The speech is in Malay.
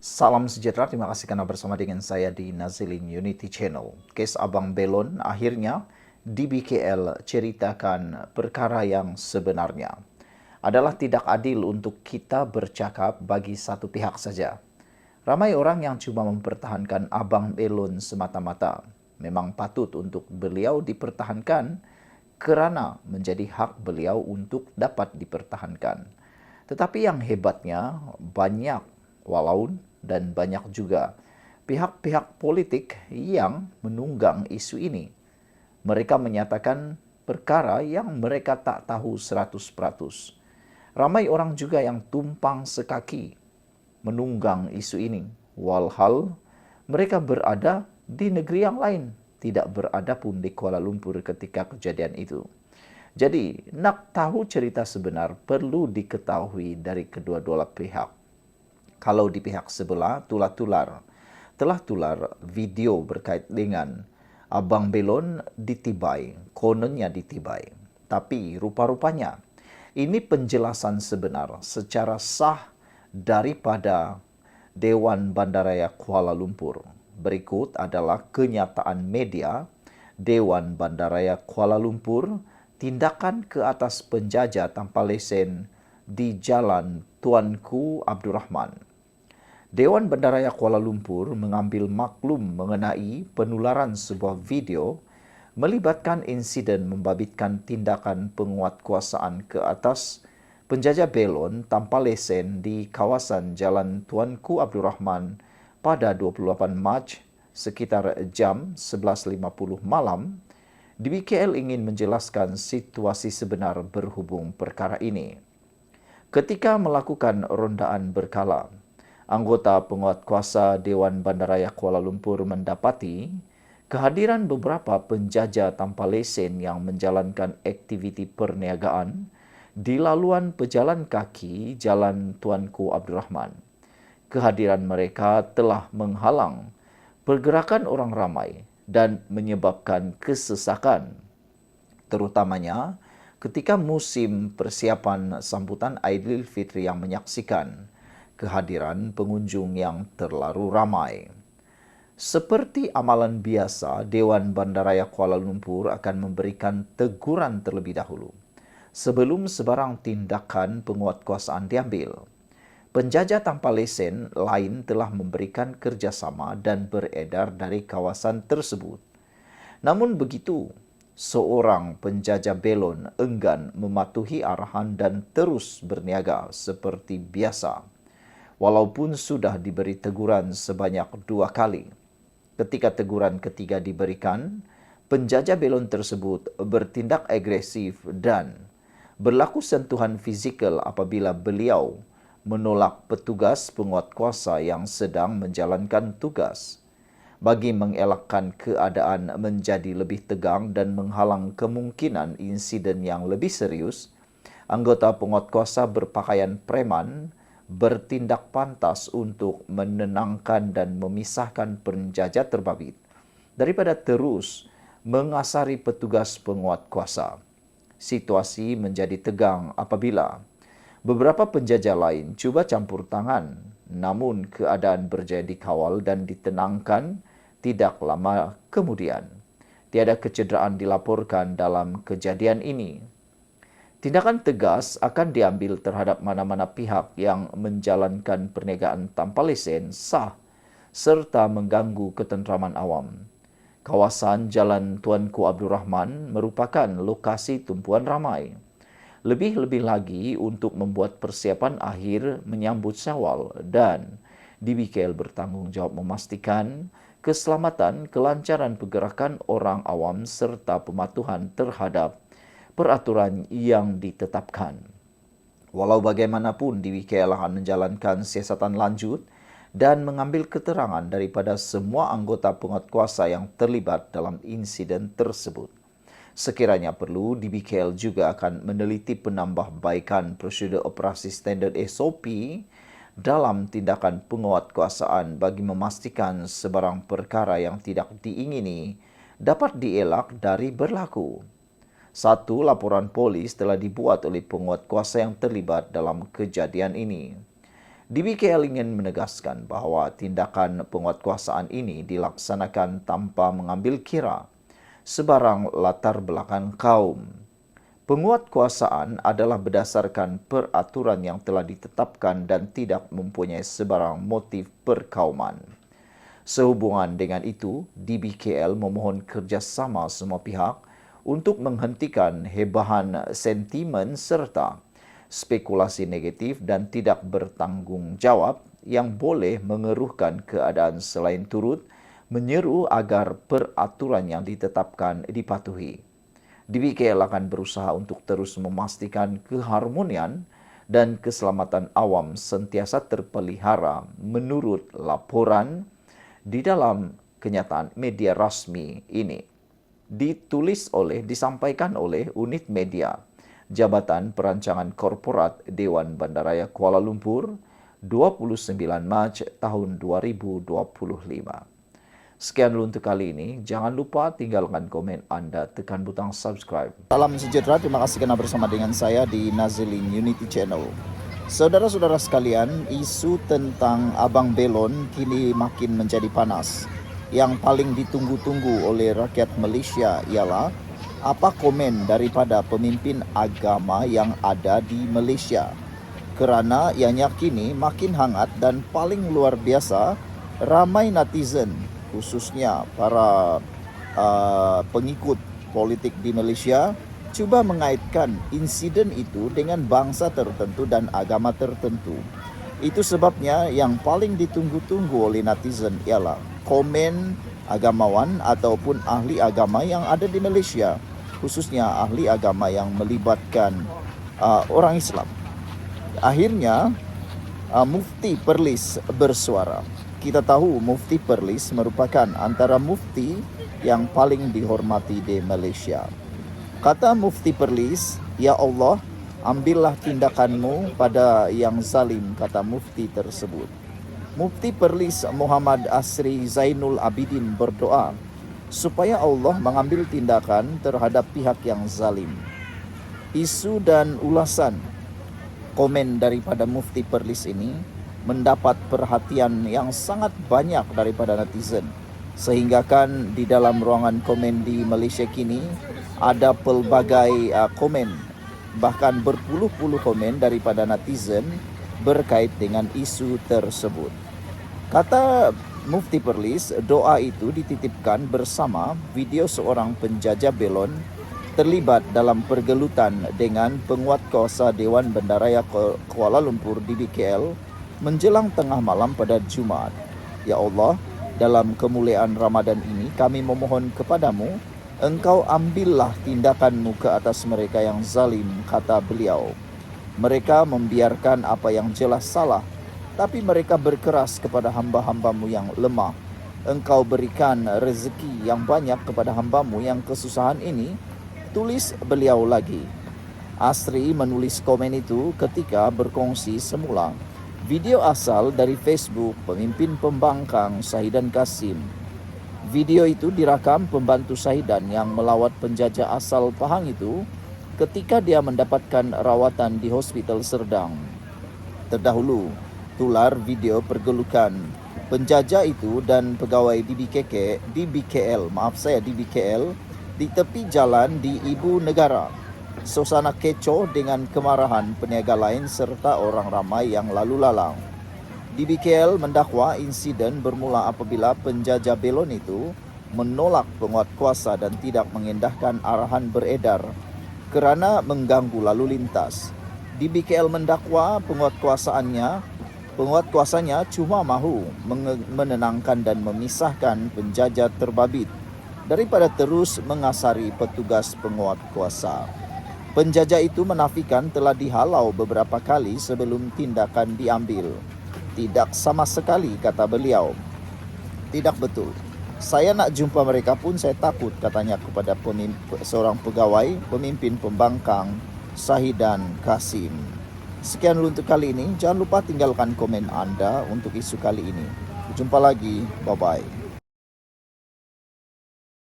Salam sejahtera, terima kasih karena bersama dengan saya di Nazilin Unity Channel. Kes Abang Belon akhirnya di BKL ceritakan perkara yang sebenarnya. Adalah tidak adil untuk kita bercakap bagi satu pihak saja. Ramai orang yang cuma mempertahankan Abang Belon semata-mata. Memang patut untuk beliau dipertahankan kerana menjadi hak beliau untuk dapat dipertahankan. Tetapi yang hebatnya banyak walau dan banyak juga pihak-pihak politik yang menunggang isu ini. Mereka menyatakan perkara yang mereka tak tahu 100%. Ramai orang juga yang tumpang sekaki menunggang isu ini. Walhal mereka berada di negeri yang lain, tidak berada pun di Kuala Lumpur ketika kejadian itu. Jadi, nak tahu cerita sebenar perlu diketahui dari kedua-dua pihak. Kalau di pihak sebelah telah tular video berkait dengan Abang Belon ditibai, kononnya ditibai. Tapi rupa-rupanya ini penjelasan sebenar secara sah daripada Dewan Bandaraya Kuala Lumpur. Berikut adalah kenyataan media Dewan Bandaraya Kuala Lumpur tindakan ke atas penjajah tanpa lesen di Jalan Tuanku Abdul Rahman. Dewan Bandaraya Kuala Lumpur mengambil maklum mengenai penularan sebuah video melibatkan insiden membabitkan tindakan penguatkuasaan ke atas penjajah Belon tanpa lesen di kawasan Jalan Tuanku Abdul Rahman pada 28 Mac sekitar jam 11.50 malam. Di BKL ingin menjelaskan situasi sebenar berhubung perkara ini. Ketika melakukan rondaan berkala, anggota penguatkuasa Dewan Bandaraya Kuala Lumpur mendapati kehadiran beberapa penjajah tanpa lesen yang menjalankan aktiviti perniagaan di laluan pejalan kaki Jalan Tuanku Abdul Rahman. Kehadiran mereka telah menghalang pergerakan orang ramai dan menyebabkan kesesakan, terutamanya ketika musim persiapan sambutan Aidilfitri yang menyaksikan kehadiran pengunjung yang terlalu ramai. Seperti amalan biasa, Dewan Bandaraya Kuala Lumpur akan memberikan teguran terlebih dahulu sebelum sebarang tindakan penguatkuasaan diambil. Penjajah tanpa lesen lain telah memberikan kerjasama dan beredar dari kawasan tersebut. Namun begitu, seorang penjajah Belon enggan mematuhi arahan dan terus berniaga seperti biasa, walaupun sudah diberi teguran sebanyak 2 kali. Ketika teguran ketiga diberikan, penjajah Belon tersebut bertindak agresif dan berlaku sentuhan fizikal apabila beliau menolak petugas penguatkuasa yang sedang menjalankan tugas. Bagi mengelakkan keadaan menjadi lebih tegang dan menghalang kemungkinan insiden yang lebih serius, anggota penguatkuasa berpakaian preman bertindak pantas untuk menenangkan dan memisahkan penjajah terbabit daripada terus mengasari petugas penguatkuasa. Situasi menjadi tegang apabila beberapa penjajah lain cuba campur tangan, namun keadaan berjaya dikawal dan ditenangkan tidak lama kemudian. Tiada kecederaan dilaporkan dalam kejadian ini. Tindakan tegas akan diambil terhadap mana-mana pihak yang menjalankan perniagaan tanpa lesen sah serta mengganggu ketenteraman awam. Kawasan Jalan Tuanku Abdul Rahman merupakan lokasi tumpuan ramai. Lebih-lebih lagi untuk membuat persiapan akhir menyambut Syawal dan DBKL bertanggung jawab memastikan keselamatan, kelancaran pergerakan orang awam serta pematuhan terhadap peraturan yang ditetapkan. Walau bagaimanapun DBKL akan menjalankan siasatan lanjut dan mengambil keterangan daripada semua anggota penguatkuasa yang terlibat dalam insiden tersebut. Sekiranya perlu, DBKL juga akan meneliti penambahbaikan prosedur operasi standard SOP dalam tindakan penguatkuasaan bagi memastikan sebarang perkara yang tidak diingini dapat dielak dari berlaku. Satu laporan polis telah dibuat oleh penguatkuasa yang terlibat dalam kejadian ini. DBKL ingin menegaskan bahwa tindakan penguatkuasaan ini dilaksanakan tanpa mengambil kira sebarang latar belakang kaum. Penguatkuasaan adalah berdasarkan peraturan yang telah ditetapkan dan tidak mempunyai sebarang motif perkauman. Sehubungan dengan itu, DBKL memohon kerjasama semua pihak untuk menghentikan hebahan sentimen serta spekulasi negatif dan tidak bertanggung jawab yang boleh mengeruhkan keadaan selain turut menyeru agar peraturan yang ditetapkan dipatuhi. DBKL akan berusaha untuk terus memastikan keharmonian dan keselamatan awam sentiasa terpelihara menurut laporan di dalam kenyataan media rasmi ini. Disampaikan oleh Unit Media Jabatan Perancangan Korporat Dewan Bandaraya Kuala Lumpur 29 Mac tahun 2025. Sekian dulu untuk kali ini. Jangan lupa tinggalkan komen Anda, tekan butang subscribe. Salam sejahtera, terima kasih kerana bersama dengan saya di Nazilin Unity Channel. Saudara-saudara sekalian, isu tentang Abang Belon kini makin menjadi panas. Yang paling ditunggu-tunggu oleh rakyat Malaysia ialah apa komen daripada pemimpin agama yang ada di Malaysia. Kerana ianya kini makin hangat dan paling luar biasa, ramai netizen khususnya para pengikut politik di Malaysia cuba mengaitkan insiden itu dengan bangsa tertentu dan agama tertentu. Itu sebabnya yang paling ditunggu-tunggu oleh netizen ialah komen agamawan ataupun ahli agama yang ada di Malaysia, khususnya ahli agama yang melibatkan orang Islam. Akhirnya Mufti Perlis bersuara. Kita tahu Mufti Perlis merupakan antara mufti yang paling dihormati di Malaysia. Kata Mufti Perlis, "Ya Allah, ambillah tindakanmu pada yang zalim," kata mufti tersebut. Mufti Perlis Muhammad Asri Zainul Abidin berdoa supaya Allah mengambil tindakan terhadap pihak yang zalim. Isu dan ulasan komen daripada Mufti Perlis ini mendapat perhatian yang sangat banyak daripada netizen. Sehingga kan di dalam ruangan komen di Malaysia kini ada pelbagai komen, bahkan berpuluh-puluh komen daripada netizen berkait dengan isu tersebut. Kata Mufti Perlis, doa itu dititipkan bersama video seorang penjajah belon terlibat dalam pergelutan dengan penguatkuasa Dewan Bandaraya Kuala Lumpur DBKL menjelang tengah malam pada Jumaat. Ya Allah, dalam kemuliaan Ramadan ini kami memohon kepadamu, Engkau ambillah tindakanmu ke atas mereka yang zalim, kata beliau. Mereka membiarkan apa yang jelas salah, tapi mereka berkeras kepada hamba-hambamu yang lemah. Engkau berikan rezeki yang banyak kepada hambamu yang kesusahan ini, tulis beliau lagi. Asri menulis komen itu ketika berkongsi semula video asal dari Facebook pemimpin pembangkang Syahidan Kasim. Video itu direkam pembantu Syahidan yang melawat penjajah asal Pahang itu ketika dia mendapatkan rawatan di Hospital Serdang. Terdahulu, tular video pergelukan penjajah itu dan pegawai DBKL di tepi jalan di Ibu Negara. Suasana kecoh dengan kemarahan peniaga lain serta orang ramai yang lalu lalang. DBKL mendakwa insiden bermula apabila penjajah belon itu menolak penguatkuasa dan tidak mengendahkan arahan beredar kerana mengganggu lalu lintas. DBKL mendakwa penguatkuasanya cuma mahu menenangkan dan memisahkan penjajah terbabit daripada terus mengasari petugas penguatkuasa. Penjajah itu menafikan telah dihalau beberapa kali sebelum tindakan diambil. Tidak sama sekali, kata beliau. Tidak betul. Saya nak jumpa mereka pun saya takut, katanya kepada seorang pegawai pemimpin pembangkang Syahidan Kasim. Sekian dulu untuk kali ini. Jangan lupa tinggalkan komen Anda untuk isu kali ini. Jumpa lagi. Bye-bye.